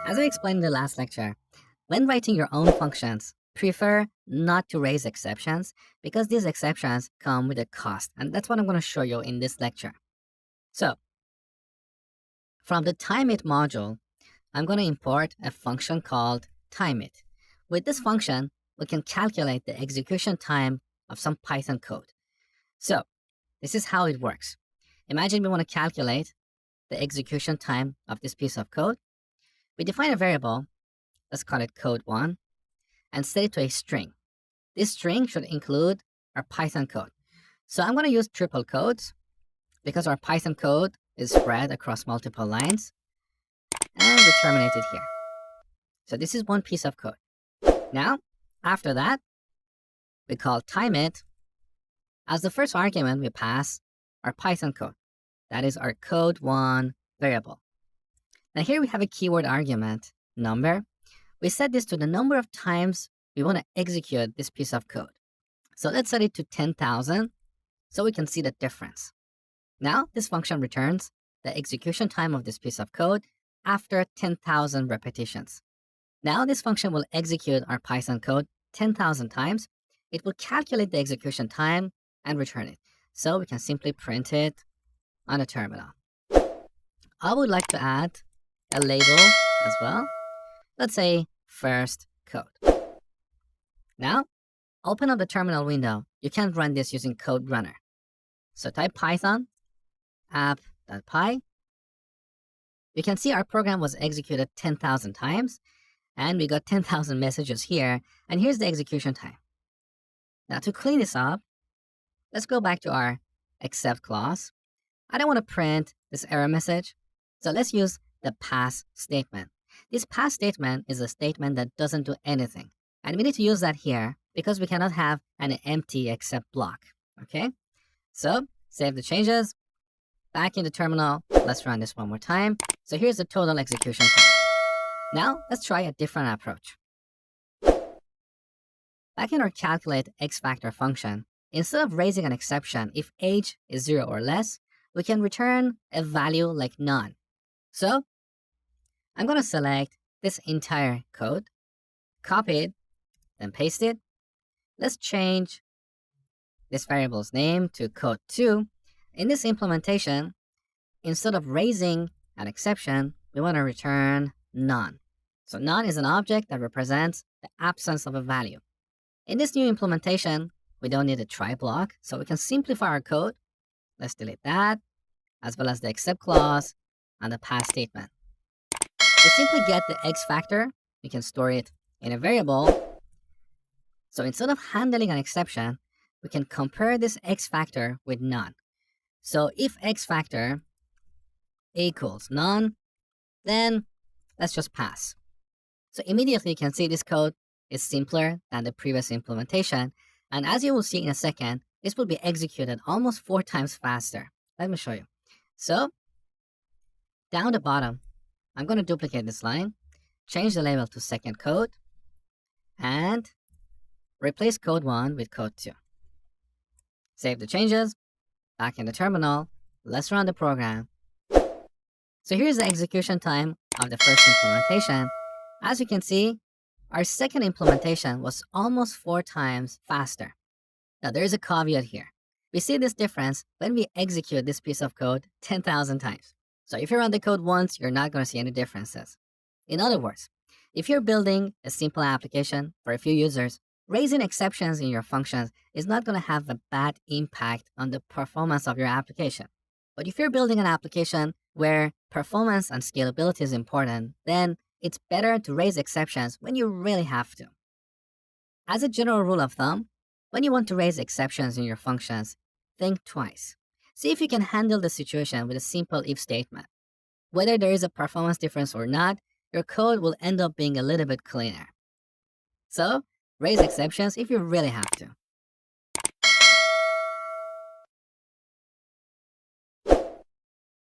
As I explained in the last lecture, when writing your own functions, prefer not to raise exceptions because these exceptions come with a cost, and that's what I'm going to show you in this lecture. So, from the timeit module, I'm going to import a function called timeit. With this function, we can calculate the execution time of some Python code. So, this is how it works. Imagine we want to calculate the execution time of this piece of code. We define a variable, let's call it code1, and set it to a string. This string should include our Python code. So I'm going to use triple quotes because our Python code is spread across multiple lines, and we terminate it here. So this is one piece of code. Now, after that, we call timeit. As the first argument, we pass our Python code. That is our code1 variable. Now here we have a keyword argument, number. We set this to the number of times we want to execute this piece of code. So let's set it to 10,000 so we can see the difference. Now this function returns the execution time of this piece of code after 10,000 repetitions. Now this function will execute our Python code 10,000 times. It will calculate the execution time and return it. So we can simply print it on a terminal. I would like to add a label as well. Let's say first code. Now, open up the terminal window. You can't run this using code runner. So type python app.py. You can see our program was executed 10,000 times, and we got 10,000 messages here, and here's the execution time. Now to clean this up, let's go back to our except clause. I don't want to print this error message, so let's use the pass statement. This pass statement is a statement that doesn't do anything, and we need to use that here because we cannot have an empty except block, okay? So save the changes, back in the terminal, let's run this one more time. So here's the total execution time. Now let's try a different approach. Back in our calculate x factor function, instead of raising an exception if age is 0 or less, we can return a value like none. So I'm going to select this entire code, copy it, then paste it. Let's change this variable's name to code2. In this implementation, instead of raising an exception, we want to return none. So none is an object that represents the absence of a value. In this new implementation, we don't need a try block, so we can simplify our code. Let's delete that, as well as the except clause and the pass statement. To simply get the x factor, we can store it in a variable. So instead of handling an exception, we can compare this x factor with none. So if x factor equals none, then let's just pass. So immediately you can see this code is simpler than the previous implementation. And as you will see in a second, this will be executed almost 4 times faster. Let me show you. So down the bottom, I'm going to duplicate this line, change the label to second code, and replace code1 with code2. Save the changes, back in the terminal, let's run the program. So here's the execution time of the first implementation. As you can see, our second implementation was almost 4 times faster. Now there is a caveat here. We see this difference when we execute this piece of code 10,000 times. So if you run the code once, you're not going to see any differences. In other words, if you're building a simple application for a few users, raising exceptions in your functions is not going to have a bad impact on the performance of your application. But if you're building an application where performance and scalability is important, then it's better to raise exceptions when you really have to. As a general rule of thumb, when you want to raise exceptions in your functions, think twice. See if you can handle the situation with a simple if statement. Whether there is a performance difference or not, your code will end up being a little bit cleaner. So, raise exceptions if you really have to.